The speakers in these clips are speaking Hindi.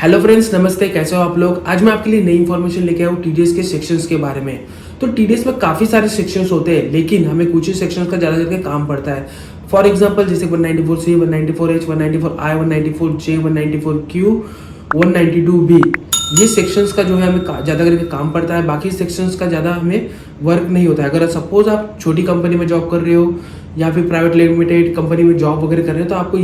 हेलो फ्रेंड्स, नमस्ते। कैसे हो आप लोग। आज मैं आपके लिए नई इन्फॉर्मेशन लेके आया हूँ टीडीएस के सेक्शंस के बारे में। तो टीडीएस में काफ़ी सारे सेक्शंस होते हैं, लेकिन हमें कुछ ही सेक्शंस का ज़्यादा करके काम पड़ता है। फॉर एग्जांपल जैसे 194C, 194H, 194I, 194J, 194Q, 192B, ये सेक्शंस का जो है हमें ज़्यादा करके काम पड़ता है। बाकी सेक्शंस का ज़्यादा हमें वर्क नहीं होता है। अगर सपोज आप छोटी कंपनी में जॉब कर रहे हो या फिर प्राइवेट लिमिटेड कंपनी में जॉब वगैरह कर रहे हो, तो आपको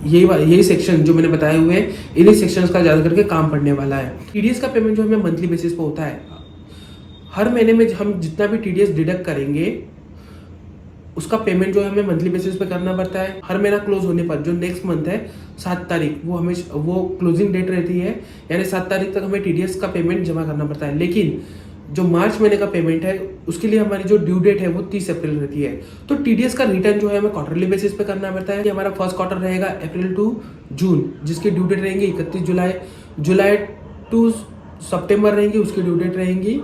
यही सेक्शन जो मैंने बताए हुए हैं, इन्हीं सेक्शंस का ज़्यादा करके काम पड़ने वाला है। टीडीएस का पेमेंट जो हमें मंथली बेसिस पे होता है। हर महीने में हम जितना भी टीडीएस डिडक्ट करेंगे, उसका पेमेंट जो है हमें मंथली बेसिस पे करना पड़ता है। हर महीना क्लोज होने पर जो नेक्स्ट मंथ है 7 तारीख, वो क्लोजिंग डेट रहती है, यानी 7 तारीख तक हमें टीडीएस का पेमेंट जमा करना पड़ता है। लेकिन जो मार्च महीने का पेमेंट है, उसके लिए हमारी जो ड्यू डेट है वो 30 अप्रैल रहती है। तो टीडीएस का रिटर्न जो है हमें क्वार्टरली बेसिस पे करना पड़ता है। हमारा फर्स्ट क्वार्टर रहेगा अप्रैल टू जून, जिसकी ड्यू डेट रहेंगी 31 जुलाई। जुलाई टू सितंबर रहेंगी, उसकी ड्यू डेट रहेंगी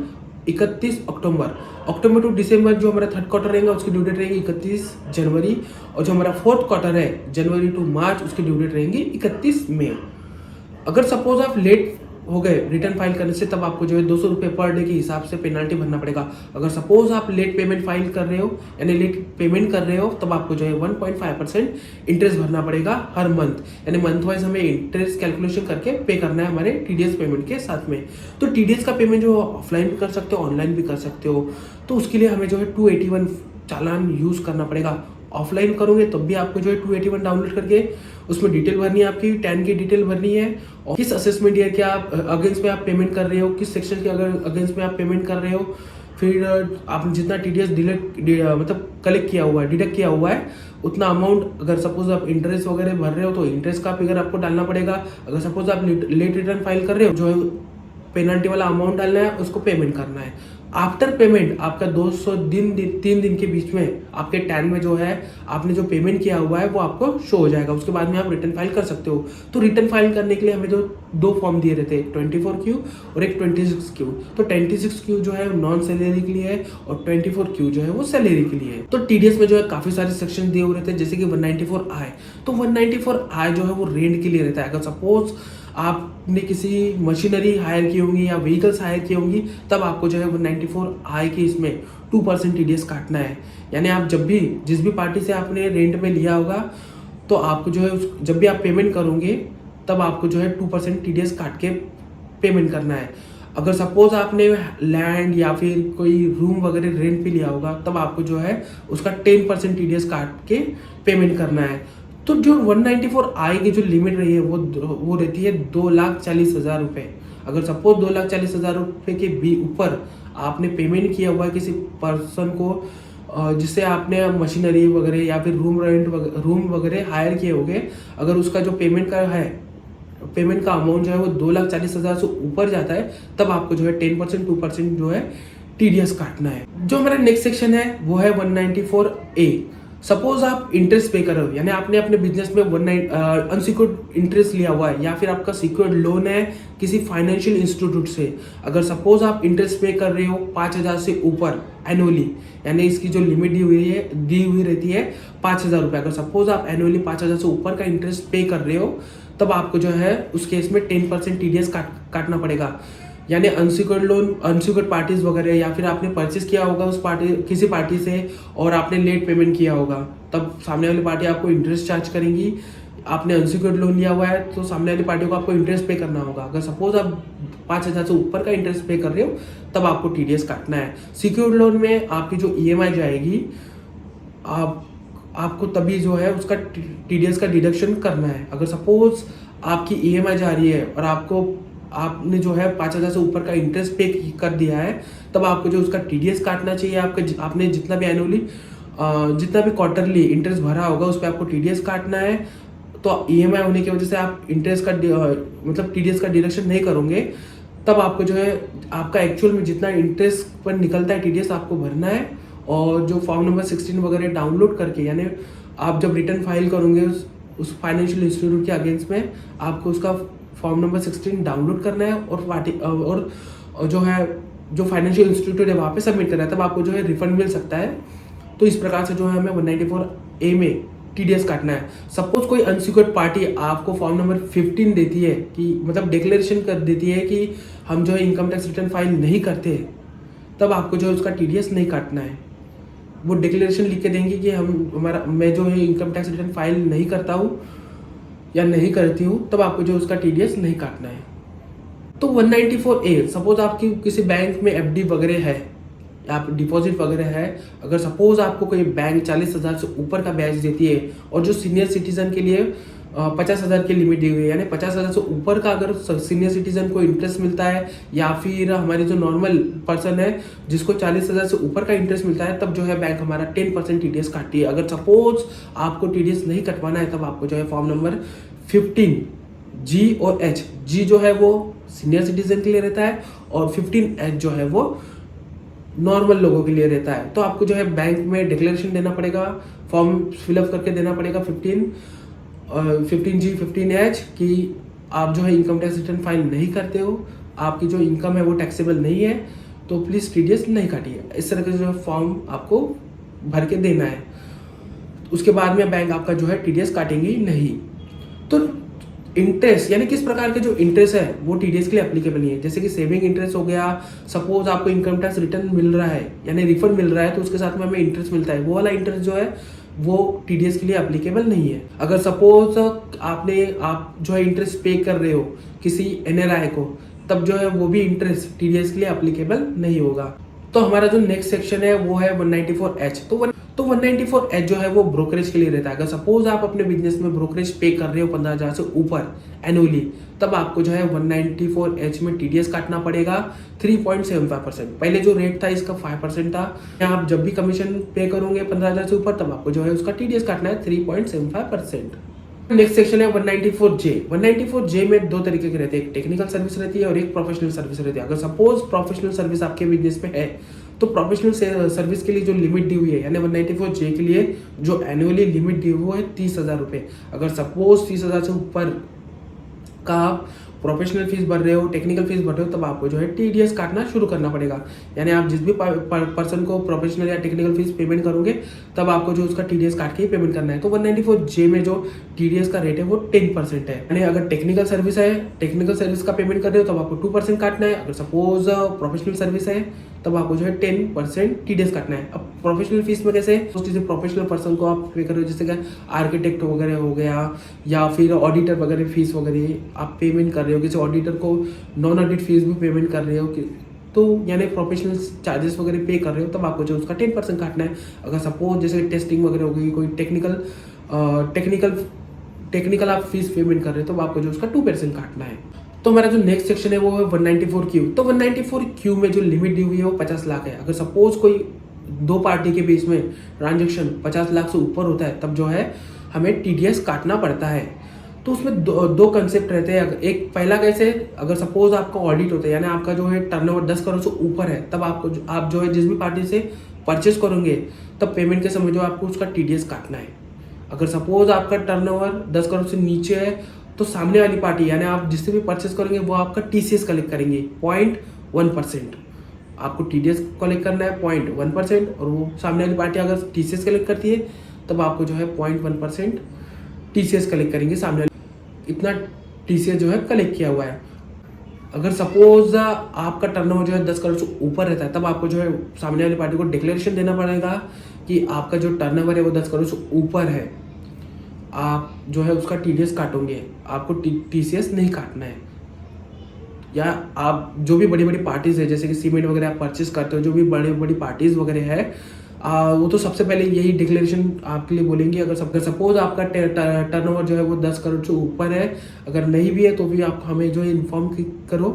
31 अक्टूबर। अक्टूबर टू दिसंबर जो हमारा थर्ड क्वार्टर रहेगा, उसकी ड्यू डेट रहेगी 31 जनवरी। और जो हमारा फोर्थ क्वार्टर है जनवरी टू मार्च, उसकी ड्यू डेट रहेंगी 31 मई। अगर सपोज आप लेट हो गए रिटर्न फाइल करने से, तब आपको जो है 200 रुपये पर डे के हिसाब से पेनाल्टी भरना पड़ेगा। अगर सपोज आप लेट पेमेंट फाइल कर रहे हो, यानी लेट पेमेंट कर रहे हो, तब आपको जो है 1.5% इंटरेस्ट भरना पड़ेगा हर मंथ। यानी मंथ वाइज हमें इंटरेस्ट कैलकुलेशन करके पे करना है हमारे टीडीएस पेमेंट के साथ में। तो टीडीएस का पेमेंट जो ऑफलाइन भी कर सकते हो, ऑनलाइन भी कर सकते हो। तो उसके लिए हमें जो है 281 चालान यूज करना पड़ेगा। ऑफलाइन करोगे तब भी आपको जो है 281 डाउनलोड करके उसमें डिटेल भरनी है, आपकी टैन की डिटेल भरनी है, और किस असेसमेंट ईयर के आप अगेंस्ट में आप पेमेंट कर रहे हो, किस सेक्शन के अगर अगेंस्ट में आप पेमेंट कर रहे हो। फिर आपने जितना टीडीएस मतलब कलेक्ट किया हुआ है, डिडक्ट किया हुआ है, उतना अमाउंट, अगर सपोज आप इंटरेस्ट वगैरह भर रहे हो तो इंटरेस्ट का फिगर आपको डालना पड़ेगा। अगर सपोज आप लेट रिटर्न फाइल कर रहे हो, जो है पेनल्टी वाला अमाउंट डालना है, उसको पेमेंट करना है। आफ्टर पेमेंट आपका 3 दिन के बीच में आपके टैन में जो है आपने जो पेमेंट किया हुआ है वो आपको शो हो जाएगा। उसके बाद में आप रिटर्न फाइल कर सकते हो। तो रिटर्न फाइल करने के लिए हमें जो 2 फॉर्म दिए रहते हैं, एक 24Q और एक 26Q। तो 26Q जो है नॉन सैलरी के लिए है और 24Q जो है वो सैलरी के लिए है। तो टीडीएस में जो है काफी सारे सेक्शन दिए हुए रहते हैं, जैसे कि 194I। तो 194I जो है वो रेंट के लिए रहता है। अगर सपोज आपने किसी मशीनरी हायर की होंगी या व्हीकल्स हायर की होंगी, तब आपको जो है 194I के इसमें 2% टीडीएस काटना है। यानी आप जब भी जिस भी पार्टी से आपने रेंट में लिया होगा, तो आपको जो है जब भी आप पेमेंट करोगे, तब आपको जो है 2% टीडीएस काट के पेमेंट करना है। अगर सपोज आपने लैंड या फिर कोई रूम वगैरह रेंट पे लिया होगा, तब आपको जो है उसका 10% टीडीएस काट के पेमेंट करना है। तो जो 194I की जो लिमिट रही है वो रहती है 2,40,000 रुपये। अगर सपोज 2,40,000 रुपये के भी ऊपर आपने पेमेंट किया हुआ है किसी पर्सन को, जिससे आपने मशीनरी वगैरह या फिर रूम वगैरह हायर किए होंगे, अगर उसका जो पेमेंट का अमाउंट जो है वो 2,40,000 से ऊपर जाता है, तब आपको जो है 10% 2% जो है टीडीएस काटना है। जो हमारा नेक्स्ट सेक्शन है वो है 194A। सपोज आप इंटरेस्ट पे कर रहे हो, यानी आपने अपने बिजनेस में अनसिक्योर्ड इंटरेस्ट लिया हुआ है, या फिर आपका सिक्योर्ड लोन है किसी फाइनेंशियल इंस्टीट्यूट से। अगर सपोज आप इंटरेस्ट पे कर रहे हो 5,000 से ऊपर एनुअली, यानी इसकी जो लिमिट दी हुई रहती है 5,000 रुपये। अगर सपोज आप एनुअली 5,000 से ऊपर का इंटरेस्ट पे कर रहे हो, तब आपको जो है उस केस में 10% टीडीएस काटना पड़ेगा। यानी अनसिक्योर्ड लोन, अनसिक्योर्ड पार्टीज वगैरह, या फिर आपने परचेस किया होगा किसी पार्टी से और आपने लेट पेमेंट किया होगा, तब सामने वाली पार्टी आपको इंटरेस्ट चार्ज करेंगी। आपने अनसिक्योर्ड लोन लिया हुआ है तो सामने वाली पार्टी को आपको इंटरेस्ट पे करना होगा। अगर सपोज आप 5,000 से ऊपर का इंटरेस्ट पे कर रहे हो, तब आपको टीडीएस काटना है। सिक्योर्ड लोन में आपकी जो ईएमआई जाएगी, आपको तभी जो है उसका टीडीएस का डिडक्शन करना है। अगर सपोज आपकी ईएमआई जा रही है और आपने जो है 5,000 से ऊपर का इंटरेस्ट पे कर दिया है, तब आपको जो उसका टीडीएस काटना चाहिए। आपने जितना भी एनुअली जितना भी क्वार्टरली इंटरेस्ट भरा होगा, उस पर आपको टीडीएस काटना है। तो ईएमआई होने की वजह से आप इंटरेस्ट का मतलब टीडीएस का डिडक्शन नहीं करोगे, तब आपको जो है आपका एक्चुअल में जितना इंटरेस्ट पर निकलता है टीडीएस आपको भरना है। और जो फॉर्म नंबर 16 वगैरह डाउनलोड करके, यानी आप जब रिटर्न फाइल करोगे उस फाइनेंशियल इंस्टीट्यूट के अगेंस्ट में, आपको उसका फॉर्म नंबर 16 डाउनलोड करना है और जो है जो फाइनेंशियल इंस्टीट्यूट है वहाँ पे सबमिट करना है, तब आपको जो है रिफंड मिल सकता है। तो इस प्रकार से जो है हमें 194A में टीडीएस काटना है। सपोज कोई अनसिक्योर्ड पार्टी आपको फॉर्म नंबर 15 देती है कि मतलब डिक्लेरेशन कर देती है कि हम जो है इनकम टैक्स रिटर्न फाइल नहीं करते, तब आपको जो है उसका टीडीएस नहीं काटना है। वो डिक्लेरेशन लिख के देंगे कि मैं जो है इनकम टैक्स रिटर्न फाइल नहीं करता हूँ या नहीं करती हूँ, तब आपको जो उसका टीडीएस नहीं काटना है। तो 194A, सपोज आपकी किसी बैंक में एफडी वगैरह है, आप डिपॉजिट वगैरह है, अगर सपोज आपको कोई बैंक 40,000 से ऊपर का ब्याज देती है और जो सीनियर सिटीजन के लिए 50,000 की लिमिट दी हुई है, यानी 50,000 से ऊपर का अगर सीनियर सिटीजन को इंटरेस्ट मिलता है या फिर हमारे जो नॉर्मल पर्सन है जिसको 40,000 से ऊपर का इंटरेस्ट मिलता है, तब जो है बैंक हमारा 10% टीडीएस काटती है। अगर सपोज आपको टीडीएस नहीं कटवाना है, तब आपको जो है फॉर्म नंबर 15 जी और एच, जी जो है वो सीनियर सिटीजन के लिए रहता है और 15H जो है वो नॉर्मल लोगों के लिए रहता है। तो आपको जो है बैंक में डिक्लेरेशन देना पड़ेगा, फॉर्म फिलअप करके देना पड़ेगा 15G 15H कि आप जो है इनकम टैक्स रिटर्न फाइल नहीं करते हो, आपकी जो इनकम है वो टैक्सेबल नहीं है, तो प्लीज़ टीडीएस नहीं काटिए। इस तरह का जो फॉर्म आपको भर के देना है। उसके बाद में बैंक आपका जो है टीडीएस काटेंगे नहीं। तो इंटरेस्ट यानी किस प्रकार के जो इंटरेस्ट है वो टीडीएस के लिए एप्लीकेबल नहीं है। जैसे कि सेविंग इंटरेस्ट हो गया, सपोज आपको इनकम टैक्स रिटर्न मिल रहा है यानी रिफंड मिल रहा है, तो उसके साथ में हमें इंटरेस्ट मिलता है, वो वाला इंटरेस्ट जो है वो टीडीएस के लिए एप्लीकेबल नहीं है। अगर सपोज आप जो है इंटरेस्ट पे कर रहे हो किसी एनआरआई को, तब जो है वो भी इंटरेस्ट टीडीएस के लिए एप्लीकेबल नहीं होगा। तो हमारा जो नेक्स्ट सेक्शन है वो है 194H। तो 194H जो है वो ब्रोकरेज के लिए रहता है। अगर सपोज आप अपने बिजनेस में ब्रोकरेज पे कर रहे हो 15,000 से ऊपर एनुअली, तब आपको जो है 194H में टीडीएस काटना पड़ेगा 3.75%। पहले जो रेट था इसका 5% था। आप जब भी कमीशन पे करोगे 15,000 से ऊपर, तब आपको जो है उसका टीडीएस काटना है 3.75%। नेक्स्ट सेक्शन है 194J। 194J में दो तरीके के रहते हैं, एक टेक्निकल सर्विस रहती है और एक प्रोफेशनल सर्विस रहती है। अगर सपोज प्रोफेशनल सर्विस आपके बिजनेस में है, तो प्रोफेशनल सर्विस के लिए जो लिमिट दी हुई है यानी 194J के लिए जो एनुअली लिमिट दी हुई है 30,000 रुपये। अगर सपोज 30,000 से ऊपर का आप प्रोफेशनल फीस भर रहे हो, टेक्निकल फीस भर रहे हो, तब आपको जो है टीडीएस काटना शुरू करना पड़ेगा। यानी आप जिस भी पर्सन को प्रोफेशनल या टेक्निकल फीस पेमेंट करोगे, तब आपको जो उसका टीडीएस काट के ही पेमेंट करना है। तो 194J में जो टीडीएस का रेट है वो 10% है। यानी अगर टेक्निकल सर्विस है, टेक्निकल सर्विस का पेमेंट कर रहे हो, तब आपको 2% काटना है। अगर सपोज प्रोफेशनल सर्विस है, तब आपको जो है 10% टीडीएस काटना है। अब प्रोफेशनल फीस में कैसे, जैसे प्रोफेशनल पर्सन को आप पे कर रहे हो, जैसे कि आर्किटेक्ट वगैरह हो गया या फिर ऑडिटर वगैरह फीस वगैरह आप पेमेंट कर रहे हो, किसी ऑडिटर को नॉन ऑडिट फीस भी पेमेंट कर रहे हो, तो यानी प्रोफेशनल चार्जेस वगैरह पे कर रहे हो, तब आपको जो उसका 10% काटना है। अगर सपोज जैसे टेस्टिंग वगैरह हो गई, कोई टेक्निकल आप फीस पेमेंट कर रहे हो, तो आपको जो उसका 2% काटना है। तो हमारा जो नेक्स्ट सेक्शन है वो है 194Q। तो 194Q में जो लिमिट दी हुई है वो 50 लाख है। अगर सपोज कोई दो पार्टी के बीच में ट्रांजेक्शन 50 लाख से ऊपर होता है, तब जो है हमें टीडीएस काटना पड़ता है। तो उसमें दो कंसेप्ट रहते हैं। एक पहला कैसे, अगर सपोज आपका ऑडिट होता है यानी आपका जो है टर्नओवर 10 करोड़ से ऊपर है, तब आप जो है जिस भी पार्टी से परचेस करोगे, तब पेमेंट के समय जो आपको उसका टीडीएस काटना है। अगर सपोज आपका टर्नओवर 10 करोड़ से नीचे है, तो सामने वाली पार्टी यानी आप जिससे भी परचेस करेंगे वो आपका टीसीएस कलेक्ट करेंगे 0.1%। आपको टीडीएस कलेक्ट करना है 0.1%, और वो सामने वाली पार्टी अगर टीसीएस कलेक्ट करती है, तब आपको जो है 0.1% टीसीएस कलेक्ट करेंगे सामने वाली। इतना टीसीएस जो है कलेक्ट किया हुआ है। अगर सपोज आपका टर्नओवर जो है 10 करोड़ से ऊपर रहता है, तब आपको जो है सामने वाली पार्टी को डिक्लेरेशन देना पड़ेगा कि आपका जो टर्नओवर है वो 10 करोड़ से ऊपर है, आप जो है उसका टीडीएस काटोगे, आपको टीसीएस नहीं काटना है। या आप जो भी बड़ी बड़ी पार्टीज है, जैसे कि सीमेंट वगैरह आप परचेस करते हो, जो भी बड़ी बड़ी पार्टीज वगैरह है, वो तो सबसे पहले यही डिक्लेरेशन आपके लिए बोलेंगे। अगर सपोज आपका टर्नओवर जो है वो 10 करोड़ से ऊपर है, अगर नहीं भी है तो भी आप हमें जो है इन्फॉर्म करो।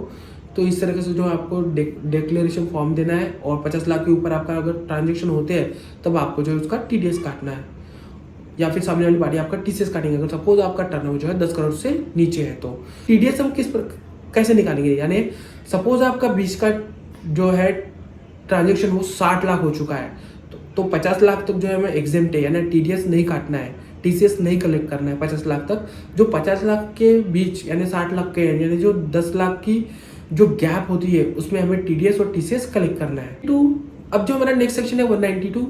तो इस तरीके से जो आपको डिक्लेरेशन फॉर्म देना है, और 50 लाख के ऊपर आपका अगर ट्रांजेक्शन होते हैं, तब आपको जो है उसका टीडीएस काटना है, या फिर सामने वाली पार्टी आपका टीसीएस काटेंगे। अगर सपोज आपका टर्नओवर जो है 10 करोड़ से नीचे है, तो टीडीएस हम कैसे निकालेंगे, यानी सपोज आपका बीच का जो है ट्रांजेक्शन वो 60 लाख हो चुका है, तो 50 लाख तक जो है हमें एग्जेम्प्ट है, यानी टीडीएस नहीं काटना है, टीसीएस नहीं कलेक्ट करना है 50 लाख तक। जो 50 लाख के बीच यानी 60 लाख के यानी जो 10 लाख की जो गैप होती है, उसमें हमें टीडीएस और टीसीएस कलेक्ट करना है। तो अब जो हमारा नेक्स्ट सेक्शन है 192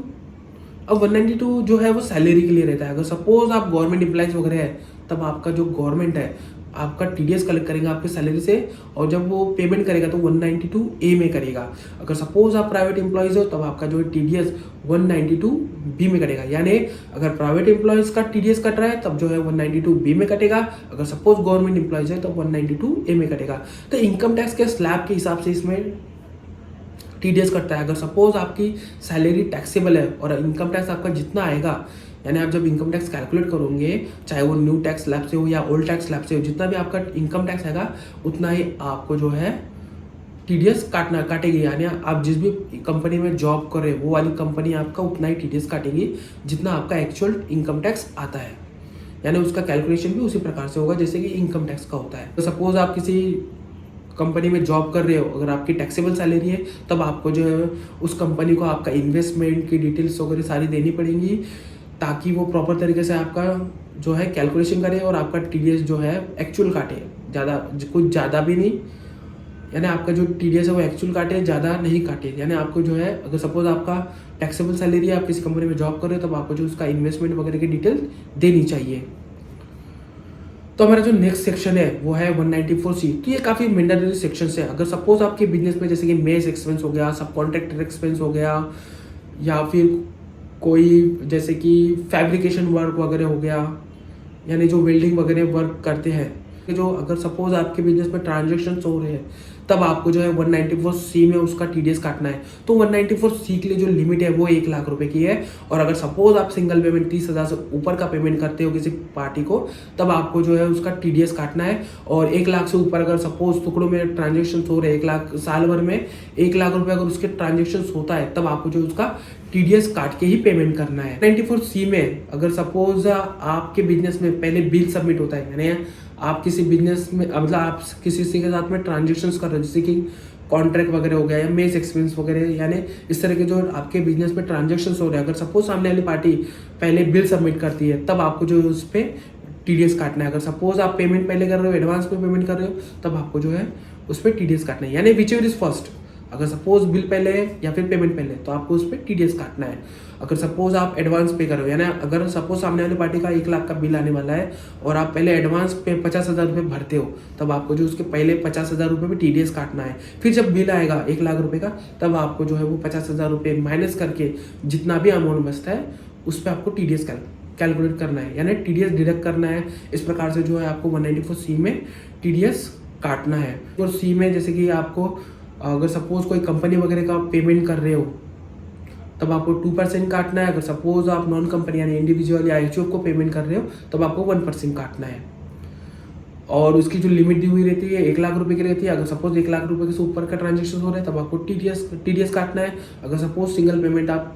अब 192 जो है वो सैलरी के लिए रहता है। अगर सपोज आप गवर्नमेंट एम्प्लॉइज वगैरह है, तब आपका जो गवर्नमेंट है आपका टीडीएस कलेक्ट करेगा आपके सैलरी से, और जब वो पेमेंट करेगा तो 192 ए में करेगा। अगर सपोज आप प्राइवेट एम्प्लॉइज हो, तब आपका जो है टीडीएस 192 बी में कटेगा। यानी अगर प्राइवेट एम्प्लॉइज का टीडीएस कट रहा है तब जो है 192 बी में कटेगा, अगर सपोज गवर्नमेंट एम्प्लॉइज है तब 192 ए में कटेगा। तो इनकम टैक्स के स्लैब के हिसाब से इसमें टीडीएस कटता है। अगर सपोज आपकी सैलरी टैक्सेबल है और इनकम टैक्स आपका जितना आएगा, यानी आप जब इनकम टैक्स कैलकुलेट करोगे, चाहे वो न्यू टैक्स स्लैब से हो या ओल्ड टैक्स स्लैब से हो, जितना भी आपका इनकम टैक्स आएगा उतना ही आपको जो है टीडीएस काटेगी। यानी आप जिस भी कंपनी में जॉब कर रहे हो वो वाली कंपनी आपका उतना ही टीडीएस काटेगी जितना आपका एक्चुअल इनकम टैक्स आता है। यानी उसका कैलकुलेशन भी उसी प्रकार से होगा जैसे कि इनकम टैक्स का होता है। तो सपोज आप किसी कंपनी में जॉब कर रहे हो, अगर आपकी टैक्सेबल सैलरी है तब आपको जो है उस कंपनी को आपका इन्वेस्टमेंट की डिटेल्स वगैरह सारी देनी पड़ेंगी, ताकि वो प्रॉपर तरीके से आपका जो है कैलकुलेशन करे और आपका टीडीएस जो है एक्चुअल काटे, कुछ ज़्यादा भी नहीं। यानी आपका जो टीडीएस है वो एक्चुअल काटे, ज़्यादा नहीं काटे। यानी आपको जो है अगर सपोज आपका टैक्सेबल सैलरी है, आप किसी कंपनी में जॉब कर रहे हो, तब आपको जो उसका इन्वेस्टमेंट वगैरह की डिटेल देनी चाहिए। तो हमारा जो नेक्स्ट सेक्शन है वो है 194C। तो ये काफ़ी मैंडेटरी सेक्शन है। अगर सपोज आपके बिजनेस में जैसे कि मेस एक्सपेंस हो गया, सब कॉन्ट्रैक्टर एक्सपेंस हो गया, या फिर कोई जैसे कि फैब्रिकेशन वर्क वगैरह हो गया, यानी जो वेल्डिंग वगैरह वर्क करते हैं, जो अगर सपोज आपके बिजनेस में ट्रांजेक्शन हो रहे हैं तब आपको जो है 194C में उसका टीडीएस काटना है। तो 194C के लिए जो लिमिट है वो 1 लाख रुपए की है। और अगर सपोज आप सिंगल पेमेंट 30,000 से ऊपर का पेमेंट करते हो किसी पार्टी को, तब आपको जो है उसका टीडीएस काटना है। और 1 लाख से ऊपर अगर सपोज टुकड़ों में ट्रांजेक्शन हो रहे हैं, 1 लाख साल भर में 1 लाख रुपए अगर उसके ट्रांजेक्शन होता है, तब आपको जो उसका टीडीएस काट के ही पेमेंट करना है। 94C में अगर सपोज आपके बिजनेस में पहले बिल सबमिट होता है, यानी आप किसी बिजनेस में मतलब आप किसी के साथ में ट्रांजेक्शन्स कर रहे हो, जैसे कि कॉन्ट्रैक्ट वगैरह हो गया या मेस एक्सपेंस वगैरह, यानी इस तरह के जो आपके बिजनेस में ट्रांजेक्शन्स हो रहे हैं, अगर सपोज सामने वाली पार्टी पहले बिल सबमिट करती है तब आपको जो उस पर टीडीएस काटना है। अगर सपोज आप पेमेंट पहले कर रहे हो, एडवांस में पेमेंट कर रहे हो, तब आपको जो है उस पर टीडीएस काटना है। यानी विच एवर इज फर्स्ट, अगर सपोज बिल पहले है या फिर पेमेंट पहले, तो आपको उस पर टीडीएस काटना है। अगर सपोज आप एडवांस पे कर रहे हो, यानी अगर सपोज सामने वाली पार्टी का 1 लाख का बिल आने वाला है और आप पहले एडवांस पे 50,000 रुपये भरते हो, तब आपको जो उसके पहले 50,000 रुपये में टीडीएस काटना है। फिर जब बिल आएगा 1 लाख रुपये का, तब आपको जो है वो 50,000 रुपये माइनस करके जितना भी अमाउंट बचता है उस पर आपको टीडीएस कैलकुलेट करना है, यानी टीडीएस डिडक्ट करना है। इस प्रकार से जो है आपको 194C में टीडीएस काटना है। और सी में जैसे कि आपको अगर सपोज कोई कंपनी वगैरह का पेमेंट कर रहे हो, तब आपको 2% काटना है। अगर सपोज आप नॉन कंपनी यानी इंडिविजुअल या एचओएफ को पेमेंट कर रहे हो, तब आपको 1% काटना है। और उसकी जो लिमिट दी हुई रहती है 1 लाख रुपए की रहती है। अगर सपोज 1 लाख रुपए से ऊपर का ट्रांजेक्शन हो रहा है, तब आपको टीडीएस काटना है। अगर सपोज सिंगल पेमेंट आप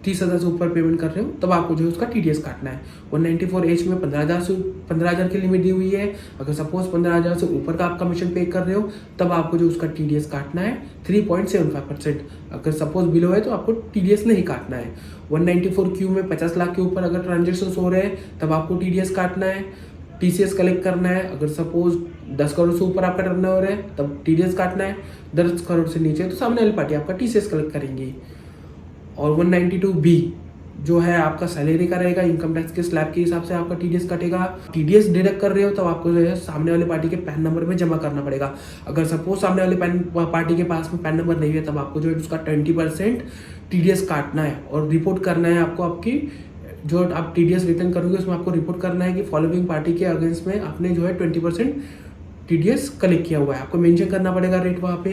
30,000 से ऊपर पेमेंट कर रहे हो, तब आपको जो है उसका टीडीएस काटना है। 194H में 15,000 की लिमिट दी हुई है। अगर सपोज 15,000 से ऊपर का आप कमीशन पे कर रहे हो, तब आपको जो उसका टीडीएस काटना है 3.75%। अगर सपोज बिलो है तो आपको टीडीएस नहीं काटना है। 194Q में 50 लाख के ऊपर अगर ट्रांजेक्शन हो रहे हैं, तब आपको टीडीएस काटना है, टीसीएस कलेक्ट करना है। अगर सपोज 10 करोड़ से ऊपर आपका टर्नओवर है, तब टीडीएस काटना है। 10 करोड़ से नीचे तो सामने वाली पार्टी आपका टीसीएस कलेक्ट करेंगी। और 192B जो है आपका सैलरी का रहेगा, इनकम टैक्स के स्लैब के हिसाब से आपका टीडीएस कटेगा। टीडीएस डिडक्ट कर रहे हो, तो आपको जो है सामने वाले पार्टी के पैन नंबर में जमा करना पड़ेगा। अगर सपोज सामने वाले पार्टी के पास में पैन नंबर नहीं है, तब आपको जो है उसका 20% टीडीएस काटना है और रिपोर्ट करना है। आपको आपकी जो आप टीडीएस रिटर्न करोगे उसमें आपको रिपोर्ट करना है कि फॉलोइंग पार्टी के अगेंस्ट में आपने जो है 20% टीडीएस कलेक्ट किया हुआ है। आपको मेंशन करना पड़ेगा रेट वहाँ पे।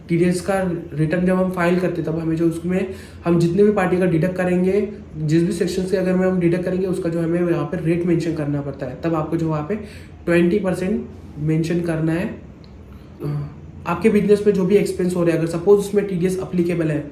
टीडीएस का रिटर्न जब हम फाइल करते तब हमें जो उसमें हम जितने भी पार्टी का डिडक्ट करेंगे, जिस भी सेक्शन से अगर हम डिडक्ट करेंगे, उसका जो हमें यहाँ पे रेट मेंशन करना पड़ता है। तब आपको जो वहाँ पे 20% मेंशन करना है। आपके बिजनेस में जो भी एक्सपेंस हो रहे हैं, अगर सपोज उसमें टीडीएस अप्लीकेबल है,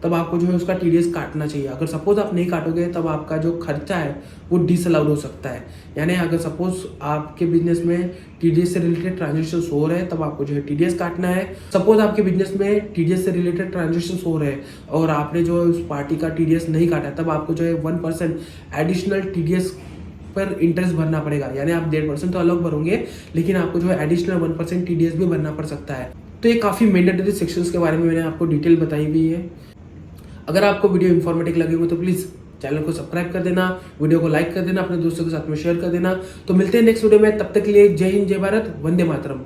तब आपको जो है उसका टीडीएस काटना चाहिए। अगर सपोज आप नहीं काटोगे, तब आपका जो खर्चा है वो डिसअलाउड हो सकता है। यानी अगर सपोज आपके बिजनेस में टीडीएस से रिलेटेड ट्रांजेक्शन हो रहे हैं, तब आपको जो है टीडीएस काटना है। सपोज आपके बिजनेस में टीडीएस से रिलेटेड ट्रांजेक्शन हो रहे हैं और आपने जो उस पार्टी का टीडीएस नहीं काटा, तब आपको जो है 1% एडिशनल टीडीएस पर इंटरेस्ट भरना पड़ेगा। यानी आप 1.5% तो अलग भरोगे, लेकिन आपको जो है एडिशनल 1% टीडीएस भी भरना पड़ सकता है। तो ये काफ़ी मैंडेटरी सेक्शंस के बारे में मैंने आपको डिटेल बताई हुई है। अगर आपको वीडियो इन्फॉर्मेटिव लगे हो तो प्लीज़ चैनल को सब्सक्राइब कर देना, वीडियो को लाइक कर देना, अपने दोस्तों के साथ में शेयर कर देना। तो मिलते हैं नेक्स्ट वीडियो में, तब तक के लिए जय हिंद, जय भारत, वंदे मातरम।